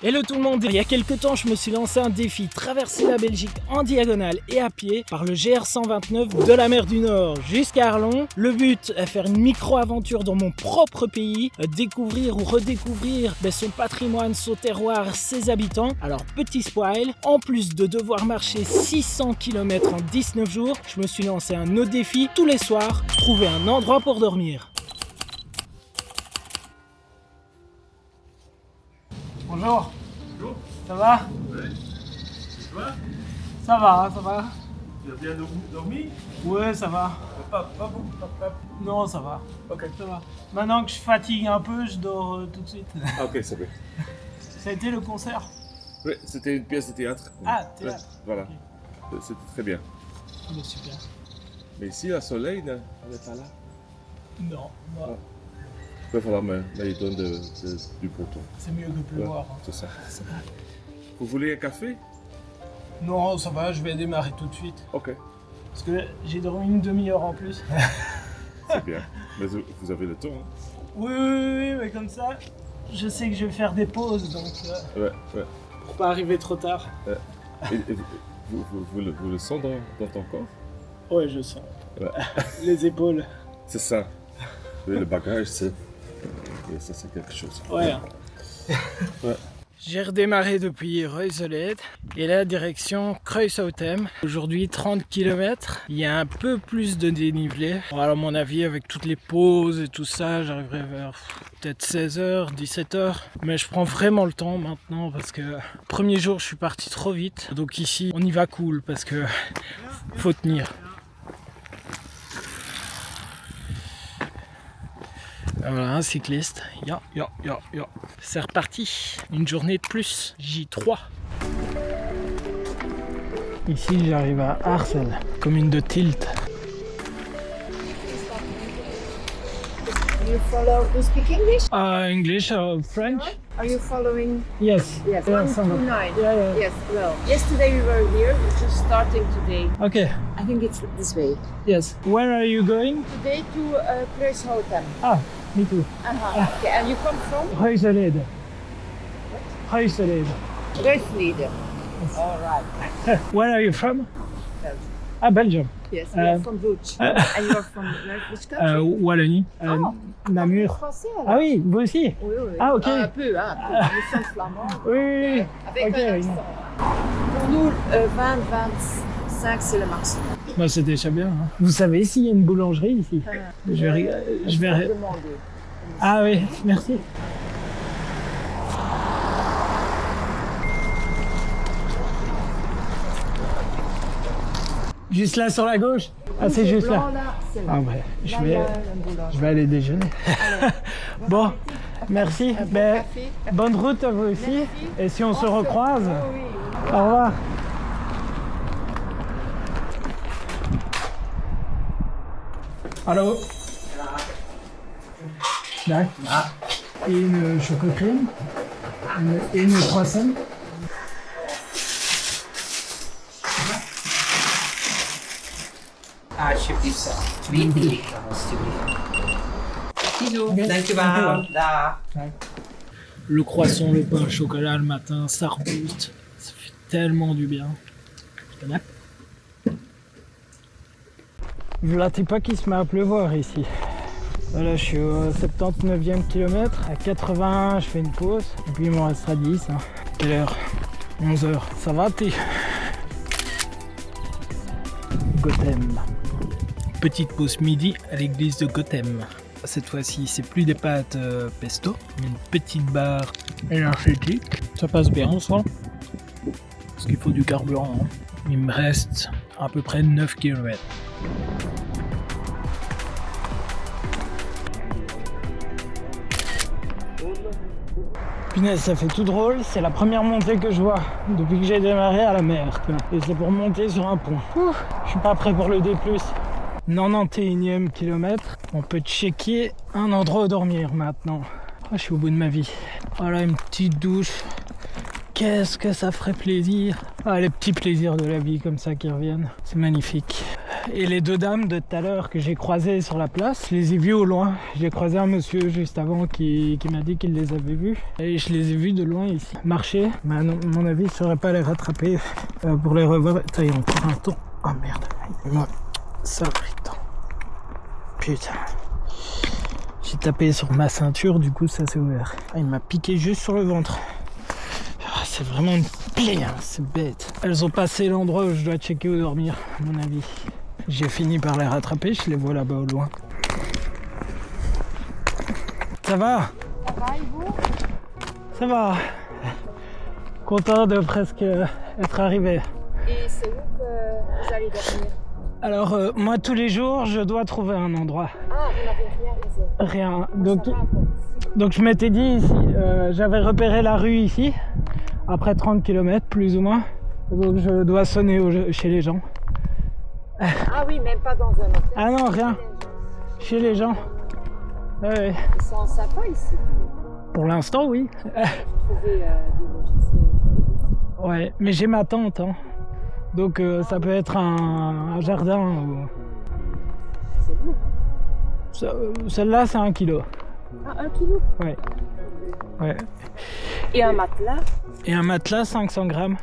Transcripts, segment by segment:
Hello tout le monde, il y a quelques temps je me suis lancé un défi, traverser la Belgique en diagonale et à pied par le GR129 de la mer du Nord jusqu'à Arlon. Le but est faire une micro-aventure dans mon propre pays, découvrir ou redécouvrir son patrimoine, son terroir, ses habitants. Alors petit spoil, en plus de devoir marcher 600 km en 19 jours, je me suis lancé un autre défi tous les soirs, trouver un endroit pour dormir. Bonjour. Bonjour. Ça va? Ouais. Ça va? Ça va, ça va. Tu as bien dormi? Ouais, ça va. Pas beaucoup, pas. Non, ça va. Ok. Ça va. Maintenant que je fatigue un peu, je dors tout de suite. Ah, ok, c'est bien. Ça a été le concert? Oui, c'était une pièce de théâtre. Ah, théâtre. Ouais, voilà. Ok. C'était très bien. Oh, super. Mais ici, le soleil n'est pas là. Non, non. Ah. Il va falloir me donner du beau temps. C'est mieux que pleuvoir. Ouais, c'est ça. Vous voulez un café? Non, ça va, je vais démarrer tout de suite. Ok, Parce que j'ai dormi une demi-heure en plus. c'est bien. Mais vous avez le temps. Hein? Oui, mais comme ça, je sais que je vais faire des pauses, donc Ouais. pour pas arriver trop tard. Et vous le sentez dans ton corps? Ouais, je sens. Ouais. Les épaules. C'est ça. Oui, le bagage, c'est quelque chose. Ouais. Ouais. J'ai redémarré depuis Reuseled et là direction Kruishoutem. Aujourd'hui 30 km. Il y a un peu plus de dénivelé. Alors à mon avis avec toutes les pauses et tout ça, j'arriverai vers peut-être 16h, 17h. Mais je prends vraiment le temps maintenant parce que premier jour je suis parti trop vite. Donc ici on y va cool parce que faut tenir. Voilà, un cycliste. Ya. C'est reparti. Une journée de plus. J3. Ici, j'arrive à Arsel, commune de Tielt. You speak English? English or French? Are you following? Yes. Yes, Yeah, 129. Yeah. Yes, well, yesterday we were here, we're just starting today. Okay. I think it's this way. Yes. Where are you going? Today to Kruishoutem. Ah, me too. Okay, and you come from? Reuseled. Reuseled. Reuseled. All right. Where are you from? Belgium. Ah, Belgium. Yes, we are from Bruges. And you're from which country? Wallonie. Namur. Français alors? Ah oui, vous aussi? Oui. Ah, ok. Un peu, hein. Nous sommes flamands. Oui. Avec Ok, un oui. accent. Pour nous, 20-25, c'est le maximum. Bah, c'est déjà bien. Hein. Vous savez s'il y a une boulangerie ici? Je vais Demander. Ah oui, merci. Juste là sur la gauche? Ah, c'est juste là. C'est là. Ah ouais, Là, il y a un boulanger. je vais aller déjeuner. Bon, merci. Ben, café. bonne route à vous aussi. Merci. Et si on se recroise, Oui. au revoir. Allô? Là. Et une chococrème. Et une croissant. Alsjeblieft. 2 liter, alsjeblieft. Ziezo, dankjewel. Dag. Le croissant, le pain, le chocolat le matin, ça rebooste. Ça fait tellement du bien. Voilà, t'es pas qu'il se met à pleuvoir ici. Voilà, je suis au 79e kilomètre. À 80, je fais une pause. Et puis il m'en restera 10. Hein. Quelle heure? 11h. Ça va, t'es? Gothème. Petite pause midi à l'église de Gothème. Cette fois-ci, c'est plus des pâtes pesto, mais une petite barre énergétique. Ça passe bien ensemble. Parce qu'il faut du carburant. Hein. Il me reste à peu près 9 km. Punaise, ça fait tout drôle. C'est la première montée que je vois depuis que j'ai démarré à la mer. Quoi. Et c'est pour monter sur un pont. Ouh, je suis pas prêt pour le D+. 91e kilomètre. On peut checker un endroit où dormir maintenant. Oh, je suis au bout de ma vie. Voilà une petite douche. Qu'est-ce que ça ferait plaisir. Ah, les petits plaisirs de la vie comme ça qui reviennent. C'est magnifique. Et les deux dames de tout à l'heure que j'ai croisées sur la place, je les ai vues au loin. J'ai croisé un monsieur juste avant qui m'a dit qu'il les avait vues. Et je les ai vues de loin ici. Marcher, mais à mon avis, je ne saurais pas les rattraper pour les revoir. Attends, il y a encore un ton. Oh merde, moi, ça temps. Putain. J'ai tapé sur ma ceinture, du coup ça s'est ouvert. Ah, il m'a piqué juste sur le ventre. Ah, c'est vraiment une plaie, hein, c'est bête. Elles ont passé l'endroit où je dois checker où dormir, à mon avis. J'ai fini par les rattraper, je les vois là-bas au loin. Ça va? Ça va et vous? Ça va. Content de presque être arrivé. Et c'est où que vous allez dormir? Alors moi tous les jours je dois trouver un endroit. Ah, vous n'avez rien réservé? Rien. Ça va, quoi. Donc je m'étais dit ici, j'avais repéré la rue ici, après 30 km plus ou moins. Donc je dois sonner chez les gens. Ah oui, même pas dans un hôtel. Ah non, rien. Chez les gens. Ouais. Ils sont sympas ici. Pour l'instant, oui. Trouver du logis, Ouais, mais j'ai ma tante. Hein. Donc ça peut être un jardin. c'est lourd. Celle-là, c'est 1 kilo. Ah, 1 kilo? Ouais. Et un matelas? Et un matelas, 500 grammes.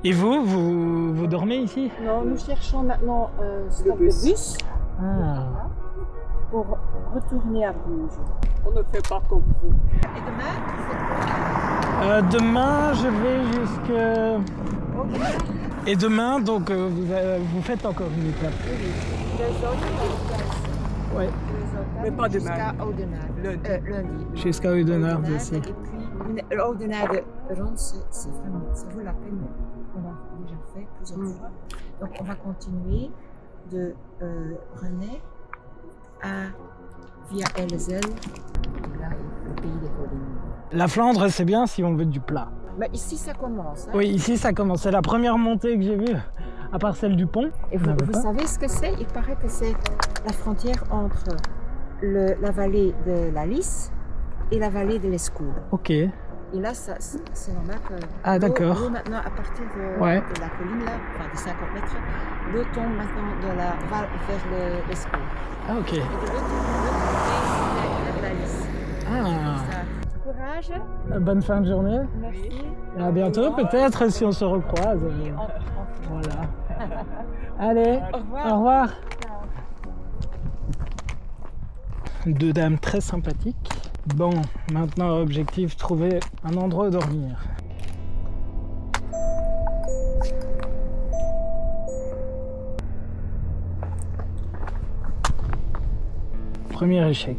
Et vous dormez ici? Non, nous cherchons maintenant stop de bus Ah. pour retourner à Bruges. On ne fait pas comme vous. Et demain, Demain, je vais jusque... Et demain, donc, vous faites encore une étape. les autres, Ouais. mais pas demain. Jusqu'à Oudenaarde. Lundi. Jusqu'à Oudenaarde aussi. Et puis, Oudenaarde, Ronde, c'est vraiment, ça vaut la peine. On a déjà fait plusieurs fois. Donc, on va continuer de Rennes via Elzel, là, le pays des collines. La Flandre, c'est bien si on veut du plat. Mais ici, ça commence. Hein. Oui, ici, ça commence. C'est la première montée que j'ai vue, à part celle du pont. Et vous savez ce que c'est? Il paraît que c'est la frontière entre la vallée de la Lys et la vallée de l'Escoule. Ok. Et là, c'est normal que Ah, d'accord. l'eau maintenant, à partir de Ouais. la colline, là, enfin de 50 mètres, l'eau tombe maintenant de la vers l'Escoule. Ah, ok. Et de l'autre côté, c'est la Lys. Ah. Ça. Courage. Bonne fin de journée. Merci. Et à bientôt, peut-être, si on se recroise. Voilà. Allez, Au revoir. au revoir. Deux dames très sympathiques. Bon, maintenant, objectif, trouver un endroit où dormir. Premier échec.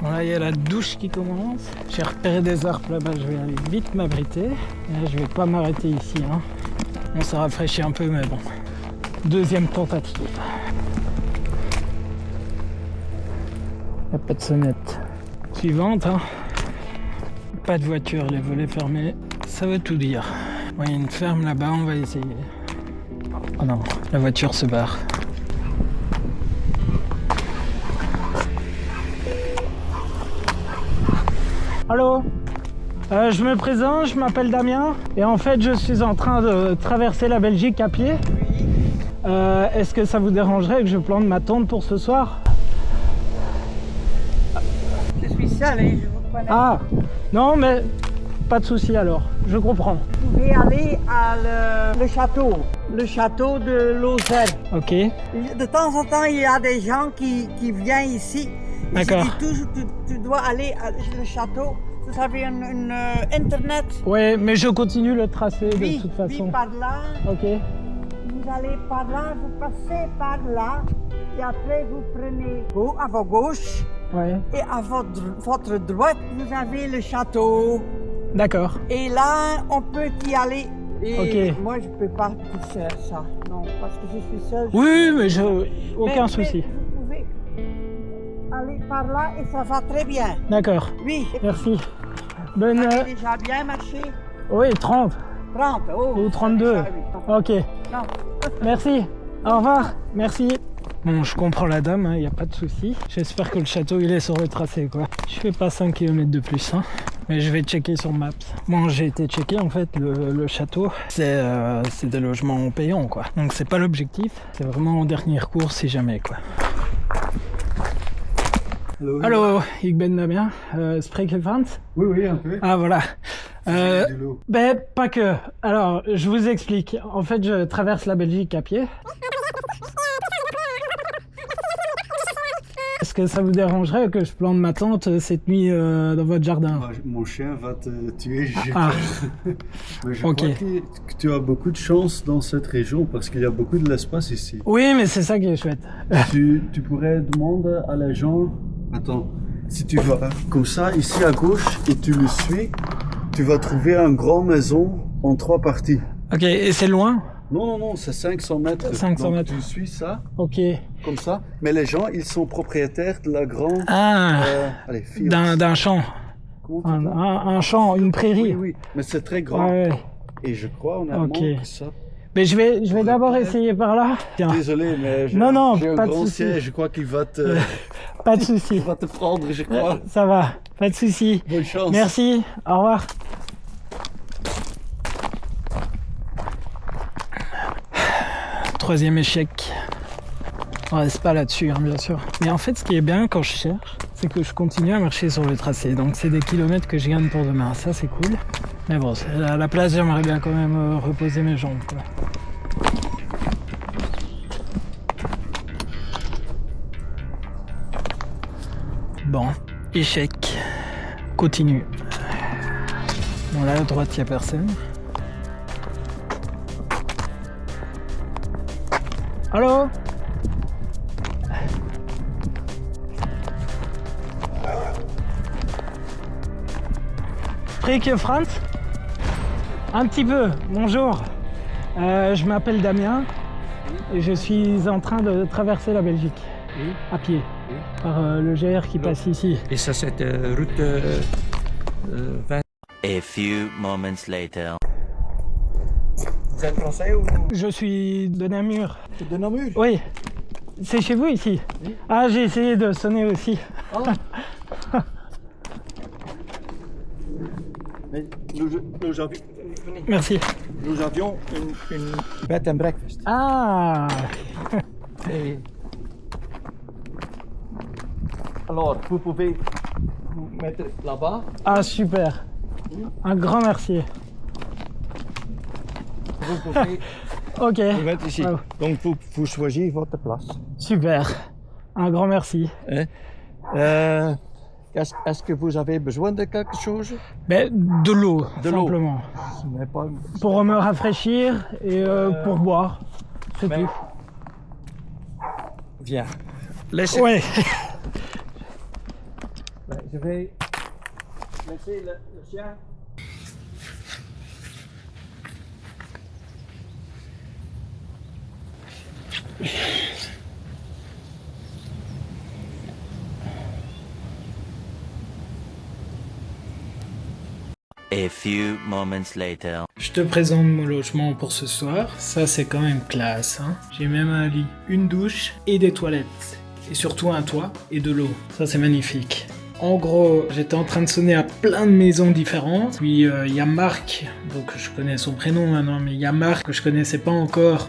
Bon, là, il y a la douche qui commence. J'ai repéré des arbres là-bas, je vais aller vite m'abriter. Et là, je vais pas m'arrêter ici. Hein. Bon, ça rafraîchit un peu, mais bon. Deuxième tentative. Il n'y a pas de sonnette. Suivante, hein. Pas de voiture, les volets fermés. Ça veut tout dire. Bon, il y a une ferme là-bas, on va essayer. Oh non, la voiture se barre. Allô? Je me présente, je m'appelle Damien et en fait je suis en train de traverser la Belgique à pied. Est-ce que ça vous dérangerait que je plante ma tente pour ce soir? Je suis seule et je vous connais. Ah, non mais pas de souci alors, je comprends. Vous pouvez aller à le château de Lausanne. Ok, De temps en temps, il y a des gens qui viennent ici. Et D'accord. je dis toujours, tu dois aller à le château. Vous avez une internet. ouais, mais je continue le tracé Oui, de toute façon. oui, par là. Ok, Vous allez par là, vous passez par là. Et après, vous prenez à votre gauche. ouais, Et à votre droite, vous avez le château. d'accord. Et là, on peut y aller. Et Ok. moi, je peux pas tout faire ça. Non, parce que je suis seule. Oui, mais aucun Mais souci. vous pouvez aller par là et ça va très bien. D'accord, Oui. merci. Bonne... Ça a déjà bien marché. Oui, 30 30. Oh, ou 32. ça, oui. Ok, Non. merci. Au revoir, merci. Bon, je comprends la dame, il n'y a pas de souci. J'espère que le château, il est sur le tracé, quoi. Je fais pas 5 km de plus, hein. Mais je vais checker sur Maps. Bon, j'ai été checker en fait le château. C'est des logements payants quoi. Donc c'est pas l'objectif. C'est vraiment en dernier recours si jamais quoi. Hallo, ik ben Damien. Spreek je Frans? Oui, un peu. Ah voilà. De l'eau. Ben pas que. Alors, je vous explique. En fait, je traverse la Belgique à pied. Est-ce que ça vous dérangerait que je plante ma tente cette nuit dans votre jardin? Mon chien va te tuer. Ah. Mais je Ok. crois que tu as beaucoup de chance dans cette région parce qu'il y a beaucoup de l'espace ici. Oui, mais c'est ça qui est chouette. Tu pourrais demander à les gens... Attends, si tu vas comme ça, ici à gauche, et tu le suis, tu vas trouver une grande maison en 3 parties. Ok, et c'est loin? Non, c'est 500 mètres. 500 Donc, mètres. tu suis ça, Ok. comme ça. Mais les gens, ils sont propriétaires de la grande... Ah, allez, field. d'un champ. Comment tu dis? Un champ, une prairie. Oui, mais c'est très grand. Ouais. Et je crois honnêtement Ok. que ça... Mais je vais d'abord essayer par là. Tiens, Désolé, mais Non, j'ai un pas de grand souci. siège, je crois qu'il va te, pas de souci. il va te prendre, je crois. Ça va, pas de souci. Bonne chance. Merci, au revoir. Troisième échec. On reste pas là-dessus, hein, bien sûr. Mais en fait, ce qui est bien quand je cherche, c'est que je continue à marcher sur le tracé. Donc c'est des kilomètres que je gagne pour demain. Ça, c'est cool. Mais bon, à la place, j'aimerais bien quand même reposer mes jambes, quoi. Bon, échec. Continue. Bon, là à droite, il n'y a personne. Allô? Spreek je Frans? Un petit peu, bonjour. Je m'appelle Damien et je suis en train de traverser la Belgique à pied par le GR qui passe ici. Et ça, c'est route 20. A few moments later. Vous êtes français ou Je suis de Namur. de Namur? Oui, c'est chez vous ici? Ah, j'ai essayé de sonner aussi. Mais Merci. nous avions une bed and breakfast. Ah, Et alors, vous pouvez vous mettre là-bas. ah super. Un grand merci. Vous pouvez Ok, vous mettre ici. Ah. Donc, vous choisissez votre place. super. Un grand merci. Est-ce que vous avez besoin de quelque chose? Ben, de l'eau, De l'eau. simplement. Ce n'est pas... Pour me rafraîchir et pour boire. C'est mais- tout. Viens. Laissez. Ouais. Je vais laisser le chien. A few moments later. Je te présente mon logement pour ce soir. Ça, c'est quand même classe, hein. J'ai même un lit, une douche et des toilettes. Et surtout un toit et de l'eau. Ça, c'est magnifique. En gros, j'étais en train de sonner à plein de maisons différentes. Puis il y a Marc, donc je connais son prénom maintenant, mais il y a Marc que je connaissais pas encore,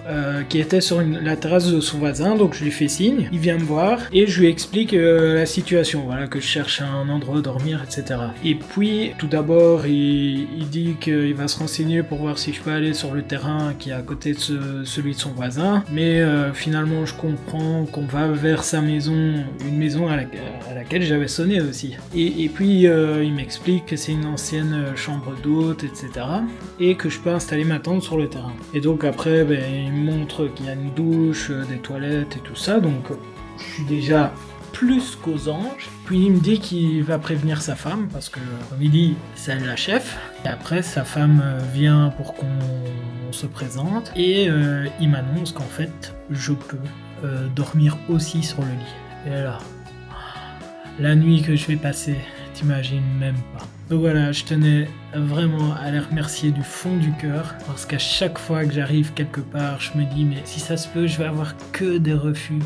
qui était sur la terrasse de son voisin, donc je lui fais signe. Il vient me voir et je lui explique la situation, voilà, que je cherche un endroit à dormir, etc. Et puis, tout d'abord, il dit qu'il va se renseigner pour voir si je peux aller sur le terrain qui est à côté de celui de son voisin. Mais finalement, je comprends qu'on va vers sa maison, une maison à laquelle j'avais sonné aussi. Et puis il m'explique que c'est une ancienne chambre d'hôte, etc. Et que je peux installer ma tente sur le terrain. Et donc après, il me montre qu'il y a une douche, des toilettes et tout ça. Donc je suis déjà plus qu'aux anges. Puis il me dit qu'il va prévenir sa femme, parce que comme il dit, c'est elle la chef. Et après, sa femme vient pour qu'on se présente. Et il m'annonce qu'en fait, je peux dormir aussi sur le lit. Et là, la nuit que je vais passer, t'imagines même pas. Donc voilà, je tenais vraiment à les remercier du fond du cœur, parce qu'à chaque fois que j'arrive quelque part, je me dis mais si ça se peut, je vais avoir que des refus,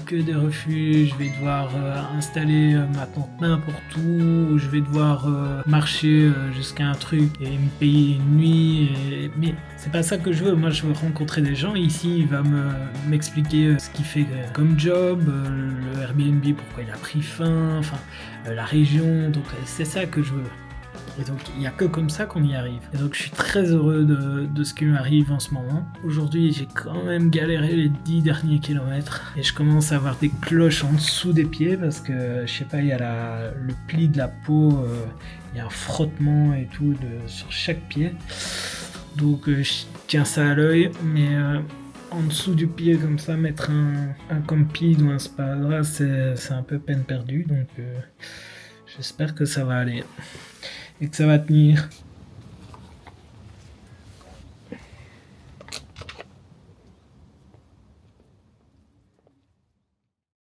je vais devoir installer ma tente n'importe où, je vais devoir marcher jusqu'à un truc et me payer une nuit, mais c'est pas ça que je veux. Moi je veux rencontrer des gens ici, il va m'expliquer ce qu'il fait comme job, le Airbnb, pourquoi il a pris fin, enfin la région, donc c'est ça que je veux. Et donc il n'y a que comme ça qu'on y arrive. Et donc je suis très heureux de ce qui m'arrive en ce moment. Aujourd'hui j'ai quand même galéré les 10 derniers kilomètres et je commence à avoir des cloches en dessous des pieds parce que je sais pas, il y a le pli de la peau, il y a un frottement et tout sur chaque pied. Donc je tiens ça à l'œil, mais en dessous du pied comme ça, mettre un Compeed ou un Spadra, c'est un peu peine perdue. Donc j'espère que ça va aller et que ça va tenir.